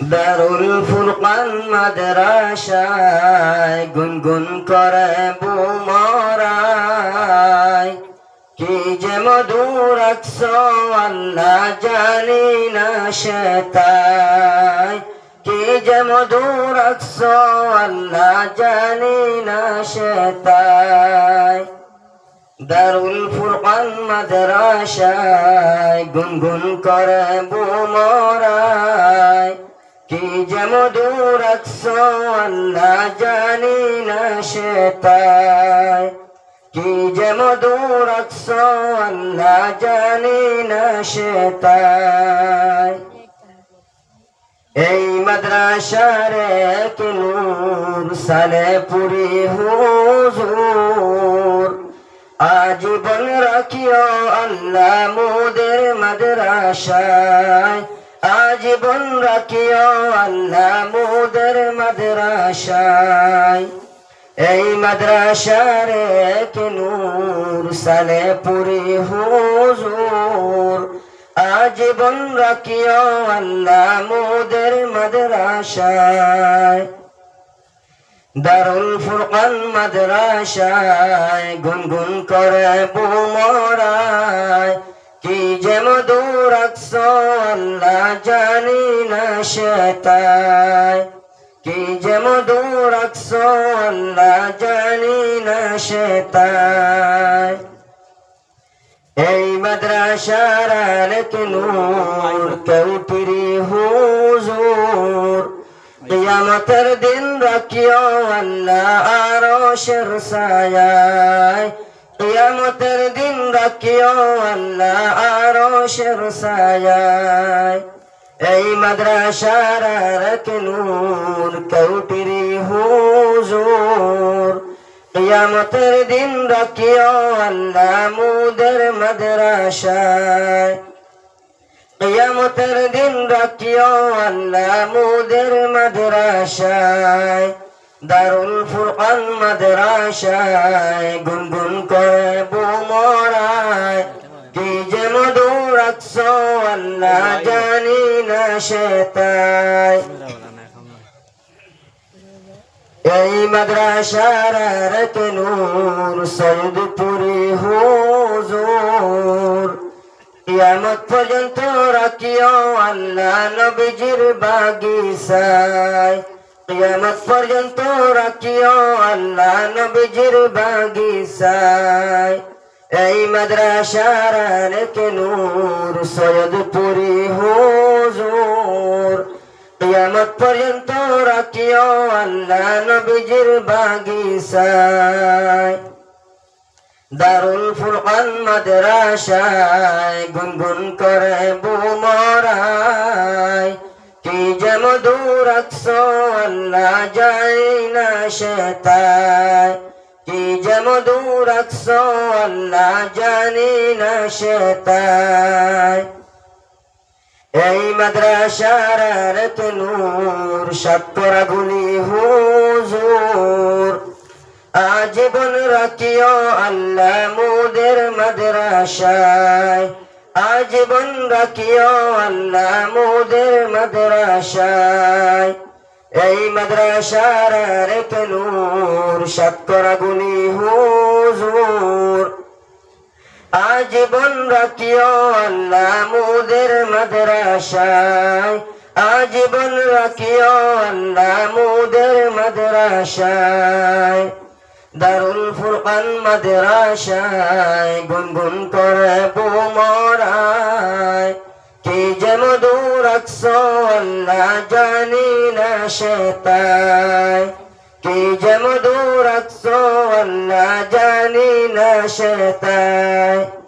দারুল ফুরকান মাদ্রাসায় গুনগুন করে বুমরায় কি যে মধুর আকসো আল্লাহ জানি না সেতাই কি যে মধুর আকসো আল্লাহ জানি না সেতাই দারুল ফুরকান মাদ্রাসায় গুনগুন করে বুমরায় কি যে মধুর আকসো আল্লাহ জানি না সেতাই কি যে মধুর আকসো আল্লাহ জানি না সেতাই এই মাদ্রাসার এক নূর সালেপুরি হুজুর আজীবন রাখিও আল্লাহ মোদের মাদ্রাসায় আজীবন রাখিও আল্লাহ মোদের মাদ্রাসায় এই মাদ্রাসার এক নূর সালেপুরি হুজুর আজীবন রাখিও আল্লাহ মোদের মাদ্রাসায় দারুল ফুরকান মাদ্রাসায় গুনগুন করে বুমরায় কি যে মধুর আকসো আল্লাহ জানি না সেতাই কি যে মধুর আকসো আল্লাহ জানি না সেতাই এই মাদ্রাসার আলেক নূর কেউটিরি হুজুর কিয়ামতের দিন রাখিও আল্লাহ আরশের ছায়ায় কিয়ামতের দিন রাখিও আল্লাহ আরশের ছায়ায় এই মাদ্রাসার এক নূর কেউটিরি হুজুর কিয়ামতের দিন রাখিও আল্লাহ মোদের মাদ্রাসায় কিয়ামতের দিন রাখিও আল্লাহ মোদের মাদ্রাসায় দারুল ফুরকান মাদ্রাসায় গুনগুন করে বুমরায় কি যে মধুর আকসো আল্লাহ জানি না সেতাই এই মাদ্রাসার এক নূর সৈয়দপুরি হুজুর কিয়ামত পর্যন্ত রাখিও আল্লাহ নবীজির বাগিচায় কিয়ামত পর্যন্ত রাখিও আল্লাহ নবীজির বাগিচায় এই মাদ্রাসার এক নূর সৈয়দপুরি হুজুর কিয়ামত পর্যন্ত রাখিও আল্লাহ নবীজির বাগিচায় দারুল ফুরকান মাদ্রাসায় গুনগুন করে বুমরায় কি যে মধুর আকসো আল্লাহ জানি না সেতাই কি যে মধুর আকসো আল্লাহ জানি না সেতাই এই মাদ্রাসার এক নূর সাতকরাগুলি হুজুর আজীবন রাখিও আল্লাহ মোদের মাদ্রাসায় আজীবন রাখিও আল্লাহ মোদের মাদ্রাসায় এই মাদ্রাসার এক নূর সাতকরাগুলি হুজুর আজীবন রাখিও আল্লাহ মোদের মাদ্রাসায় আজীবন রাখিও আল্লাহ মোদের মাদ্রাসায় দারুল ফুরকান মাদ্রাসায় গুনগুন করে বুমরায় কি যে মধুর আকসো আল্লাহ জানি না সেতাই কি যে মধুর আকসো আল্লাহ জানি না সেতাই